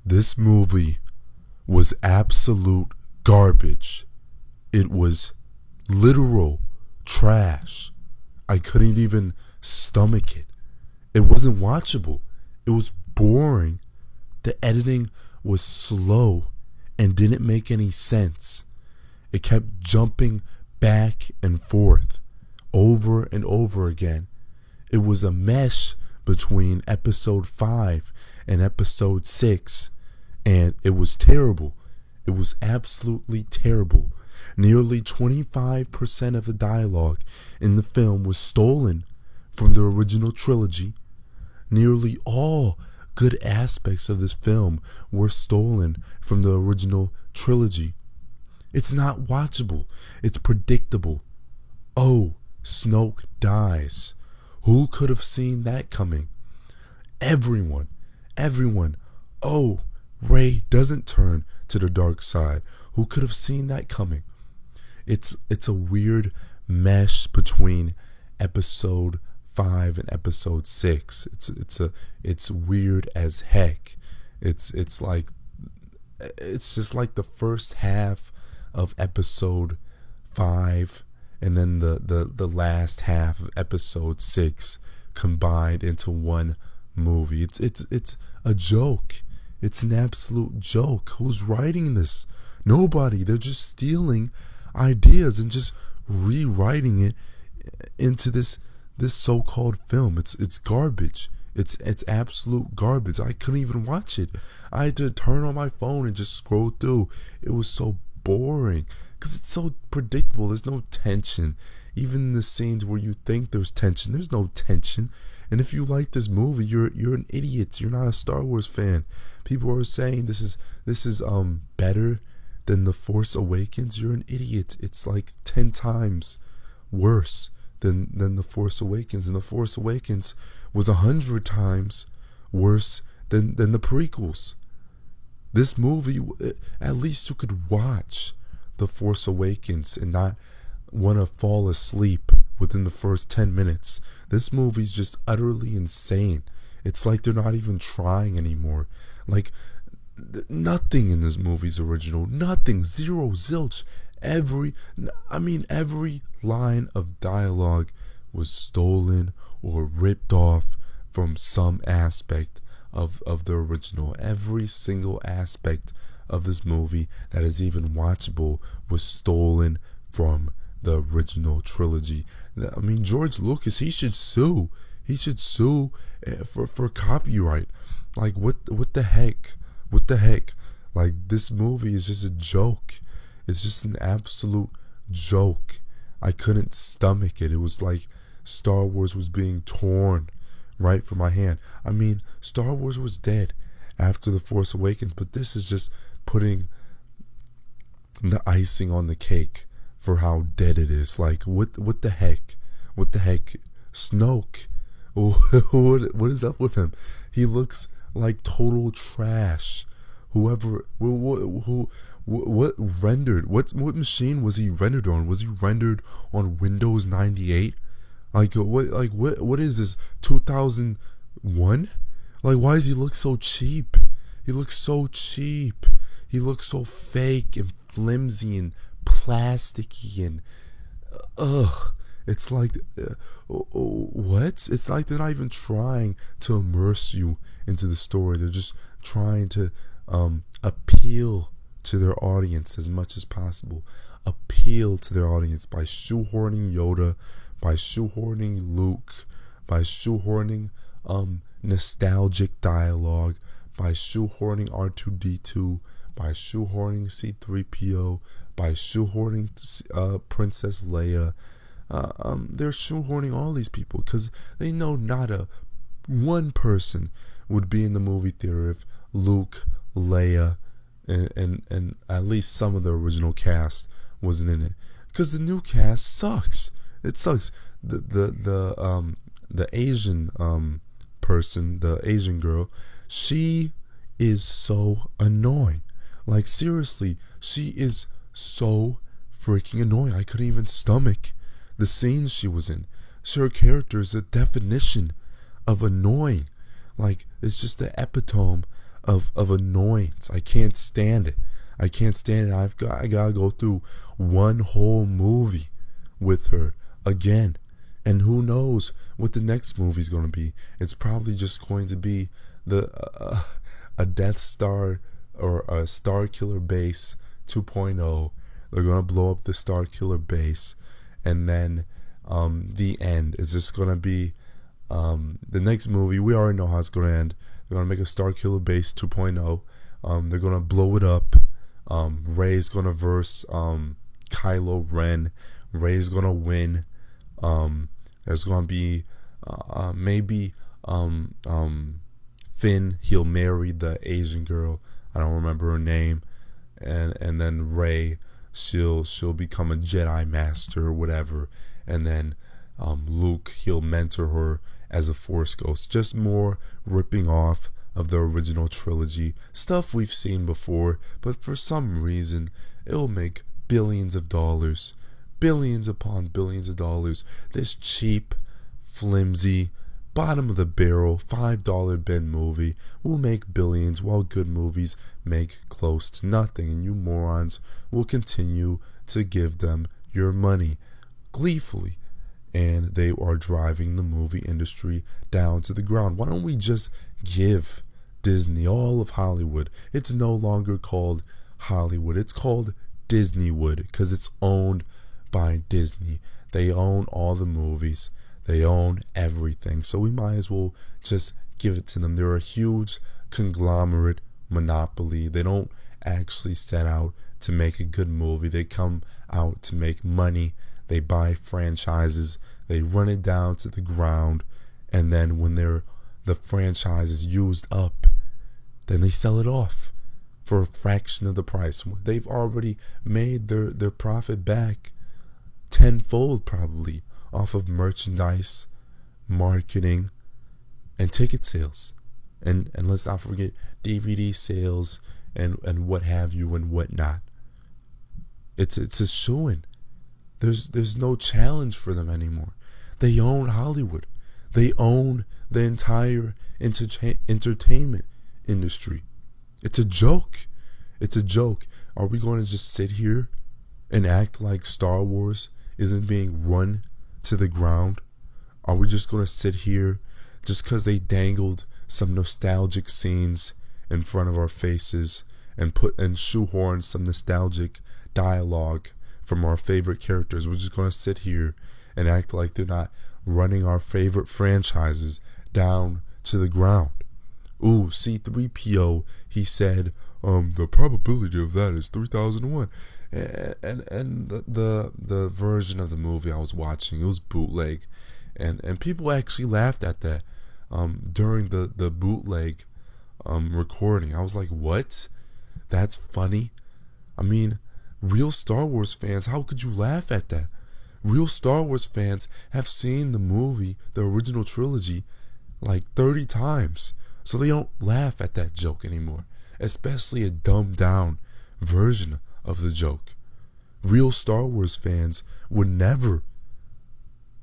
This movie was absolute garbage. It was literal trash. I couldn't even stomach it. It wasn't watchable. It was boring. The editing was slow and didn't make any sense. It kept jumping back and forth over and over again. It was a mesh between episode 5 and episode 6, and it was terrible. It was absolutely terrible. Nearly 25% of the dialogue in the film was stolen from the original trilogy. Nearly all good aspects of this film were stolen from the original trilogy. It's not watchable. It's predictable. Oh, Snoke dies. Who could have seen that coming? Everyone. Oh, Rey doesn't turn to the dark side. Who could have seen that coming? It's a weird mesh between episode 5 and episode 6. It's weird as heck. It's just like the first half of episode 5 and then the last half of episode 6 combined into one movie. It's a joke. It's an absolute joke. Who's writing this? Nobody. They're just stealing ideas and just rewriting it into this so-called film. It's garbage. It's absolute garbage. I couldn't even watch it. I had to turn on my phone and just scroll through. It was so boring because it's so predictable. There's no tension. Even in the scenes where you think there's tension, there's no tension. And if you like this movie, you're an idiot. You're not a Star Wars fan. People are saying this is better than The Force Awakens. You're an idiot. It's like 10 times worse than The Force Awakens, and The Force Awakens was 100 times worse than the prequels. This movie, at least you could watch The Force Awakens and not want to fall asleep within the first 10 minutes. This movie's just utterly insane. It's like they're not even trying anymore. Like, nothing in this movie's original. Nothing. Zero, zilch. Every line of dialogue was stolen or ripped off from some aspect of the original. Every single aspect of this movie that is even watchable was stolen from the original trilogy. I mean, George Lucas, he should sue. He should sue for copyright. Like, what the heck? What the heck? Like, this movie is just a joke. It's just an absolute joke. I couldn't stomach it. It was like Star Wars was being torn right from my hand. I mean, Star Wars was dead after The Force Awakens, but this is just putting the icing on the cake for how dead it is. Like, what the heck? What the heck? Snoke. What is up with him? He looks like total trash. What machine was he rendered on? Was he rendered on Windows 98? What is this, 2001? Like, why does he look so cheap? He looks so cheap. He looks so fake and flimsy and plasticky and it's like what? It's like they're not even trying to immerse you into the story. They're just trying to appeal to their audience as much as possible. Appeal to their audience by shoehorning Yoda, by shoehorning Luke, by shoehorning nostalgic dialogue, by shoehorning R2-D2, by shoehorning C-3PO, by shoehorning Princess Leia. They're shoehorning all these people because they know not one person would be in the movie theater if Luke, Leia, and at least some of the original cast wasn't in it. Because the new cast sucks. It sucks. The Asian person, the Asian girl, she is so annoying. Like, seriously, she is so freaking annoying. I couldn't even stomach the scenes she was in. Her character is a definition of annoying. Like, it's just the epitome of annoyance. I can't stand it. I can't stand it. I gotta go through one whole movie with her again. And who knows what the next movie's gonna be. It's probably just going to be a Death Star or a Star Killer Base 2.0. They're gonna blow up the Star Killer Base, and then the end. It's just gonna be the next movie. We already know how it's gonna end. They're gonna make a Star Killer Base 2.0. They're gonna blow it up. Rey's gonna verse Kylo Ren. Rey's gonna win. There's gonna be maybe Finn. He'll marry the Asian girl. I don't remember her name. And then Rey, she'll become a Jedi Master or whatever. And then Luke, he'll mentor her as a Force ghost. Just more ripping off of the original trilogy. Stuff we've seen before, but for some reason, it'll make billions of dollars. Billions upon billions of dollars. This cheap, flimsy, bottom of the barrel, $5 bin movie will make billions, while good movies make close to nothing, and you morons will continue to give them your money gleefully. And they are driving the movie industry down to the ground. Why don't we just give Disney all of Hollywood? It's no longer called Hollywood. It's called Disneywood because it's owned by Disney. They own all the movies. They own everything. So we might as well just give it to them. They're a huge conglomerate monopoly. They don't actually set out to make a good movie. They come out to make money. They buy franchises, they run it down to the ground, and then when the franchise is used up, then they sell it off for a fraction of the price. They've already made their profit back tenfold probably off of merchandise, marketing, and ticket sales. And let's not forget DVD sales and what have you and whatnot. It's a shoo-in. There's no challenge for them anymore. They own Hollywood. They own the entire entertainment industry. It's a joke. It's a joke. Are we going to just sit here and act like Star Wars isn't being run to the ground? Are we just going to sit here just because they dangled some nostalgic scenes in front of our faces and shoehorn some nostalgic dialogue from our favorite characters? We're just going to sit here and act like they're not running our favorite franchises down to the ground. Ooh, C-3PO, he said, the probability of that is 3,001. And the version of the movie I was watching, it was bootleg. And people actually laughed at that during the bootleg recording. I was like, what? That's funny? I mean, real Star Wars fans, how could you laugh at that? Real Star Wars fans have seen the movie, the original trilogy, like 30 times. So they don't laugh at that joke anymore. Especially a dumbed down version of the joke. Real Star Wars fans would never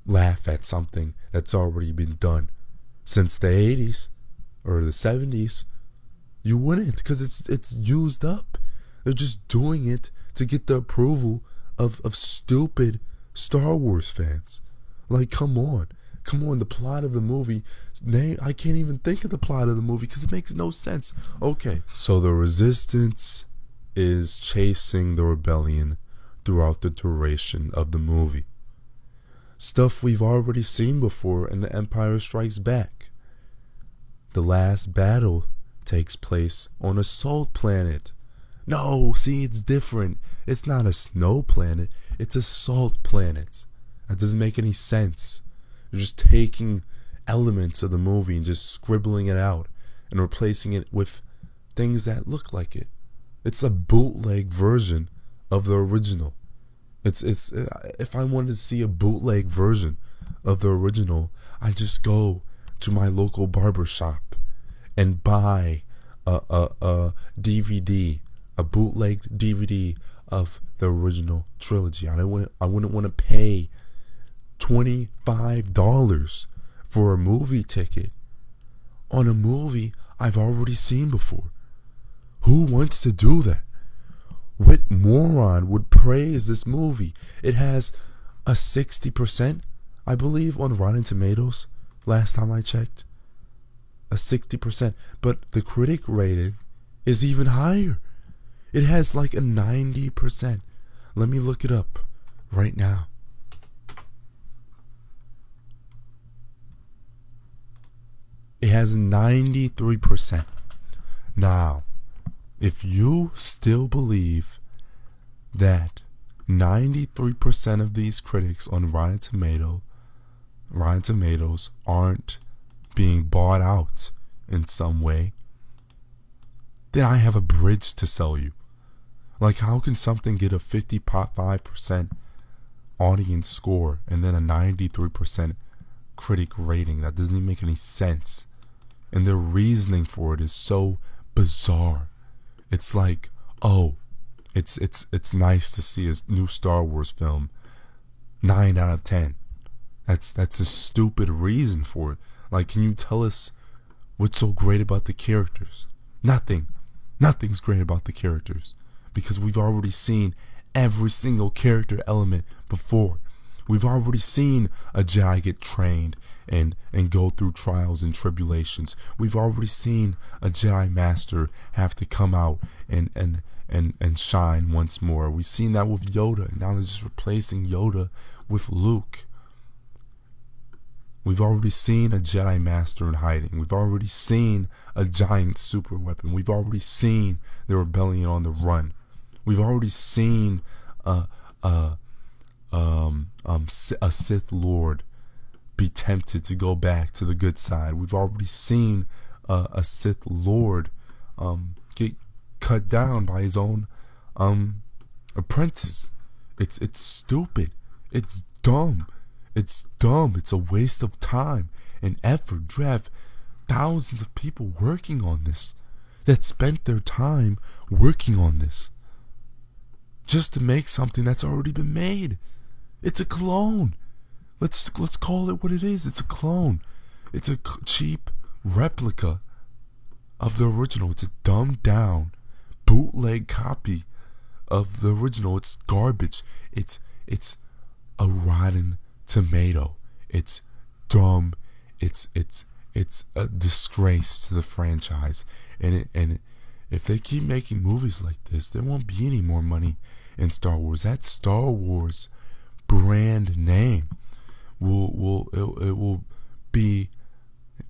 laugh at something that's already been done since the 80s or the 70s. You wouldn't, because it's used up. They're just doing it to get the approval of stupid Star Wars fans. Like, come on, the plot of the movie, I can't even think of the plot of the movie because it makes no sense. Okay, so the Resistance is chasing the rebellion throughout the duration of the movie. Stuff we've already seen before in The Empire Strikes Back. The last battle takes place on a salt planet. No, see, it's different. It's not a snow planet, it's a salt planet. That doesn't make any sense. You're just taking elements of the movie and just scribbling it out and replacing it with things that look like it. It's a bootleg version of the original. It's if I wanted to see a bootleg version of the original, I just go to my local barber shop and buy a DVD, a bootleg DVD of the original trilogy. I wouldn't want to pay $25 for a movie ticket on a movie I've already seen before. Who wants to do that? What moron would praise this movie? It has a 60%, I believe, on Rotten Tomatoes, last time I checked. A 60%. But the critic rating is even higher. It has like a 90%. Let me look it up right now. It has 93%. Now, if you still believe that 93% of these critics on Rotten Tomatoes aren't being bought out in some way, then I have a bridge to sell you. Like, how can something get a 55% audience score and then a 93% critic rating? That doesn't even make any sense. And their reasoning for it is so bizarre. It's like, oh, it's nice to see a new Star Wars film. 9 out of 10. That's a stupid reason for it. Like, can you tell us what's so great about the characters? Nothing. Nothing's great about the characters, because we've already seen every single character element before. We've already seen a Jedi get trained and go through trials and tribulations. We've already seen a Jedi Master have to come out and shine once more. We've seen that with Yoda, and now they're just replacing Yoda with Luke. We've already seen a Jedi Master in hiding. We've already seen a giant super weapon. We've already seen the rebellion on the run. We've already seen a Sith Lord be tempted to go back to the good side. We've already seen a Sith Lord get cut down by his own apprentice. It's stupid. It's dumb. It's dumb. It's a waste of time and effort. You have thousands of people working on this that spent their time working on this just to make something that's already been made. It's a clone. Let's call it what it is. It's a clone. It's a cheap replica of the original. It's a dumbed down bootleg copy of the original. It's garbage. It's a rotten tomato. It's dumb. It's a disgrace to the franchise. And if they keep making movies like this, there won't be any more money in Star Wars. That Star Wars brand name will be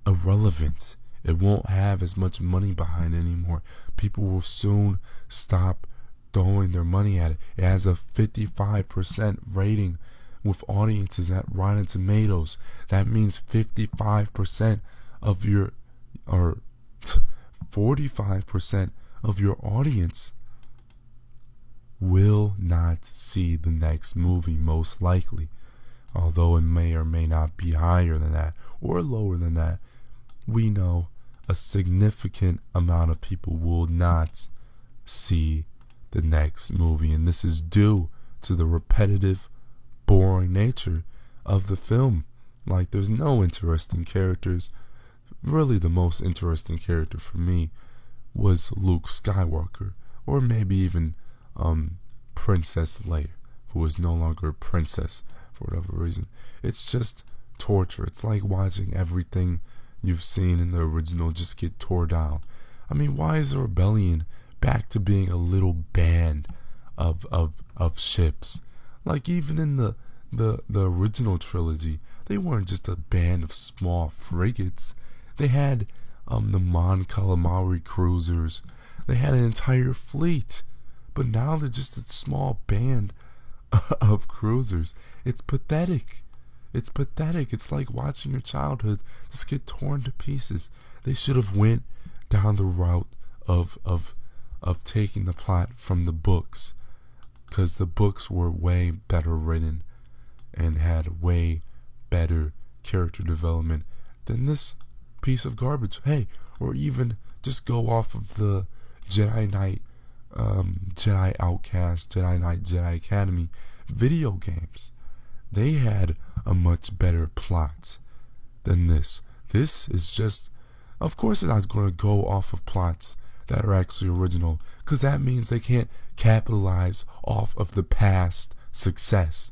irrelevant. It won't have as much money behind it anymore. People will soon stop throwing their money at it. It has a 55% rating with audiences at Rotten Tomatoes. That means 55% of your, or 45% of your audience will not see the next movie, most likely. Although it may or may not be higher than that or lower than that, we know a significant amount of people will not see the next movie. And this is due to the repetitive, boring nature of the film. Like, there's no interesting characters. Really, the most interesting character for me was Luke Skywalker, or maybe even Princess Leia, who is no longer a princess for whatever reason. It's just torture. It's like watching everything you've seen in the original just get tore down. I mean, why is the rebellion back to being a little band of ships? Like, even in the original trilogy, they weren't just a band of small frigates. They had the Mon Calamari cruisers. They had an entire fleet. But now they're just a small band of cruisers. It's pathetic. It's pathetic. It's like watching your childhood just get torn to pieces. They should have went down the route of taking the plot from the books, because the books were way better written and had way better character development than this piece of garbage. Hey, or even just go off of the Jedi Knight, Jedi Outcast, Jedi Knight, Jedi Academy video games. They had a much better plot than this. This is just Of course they're not going to go off of plots that are actually original, because that means they can't capitalize off of the past success.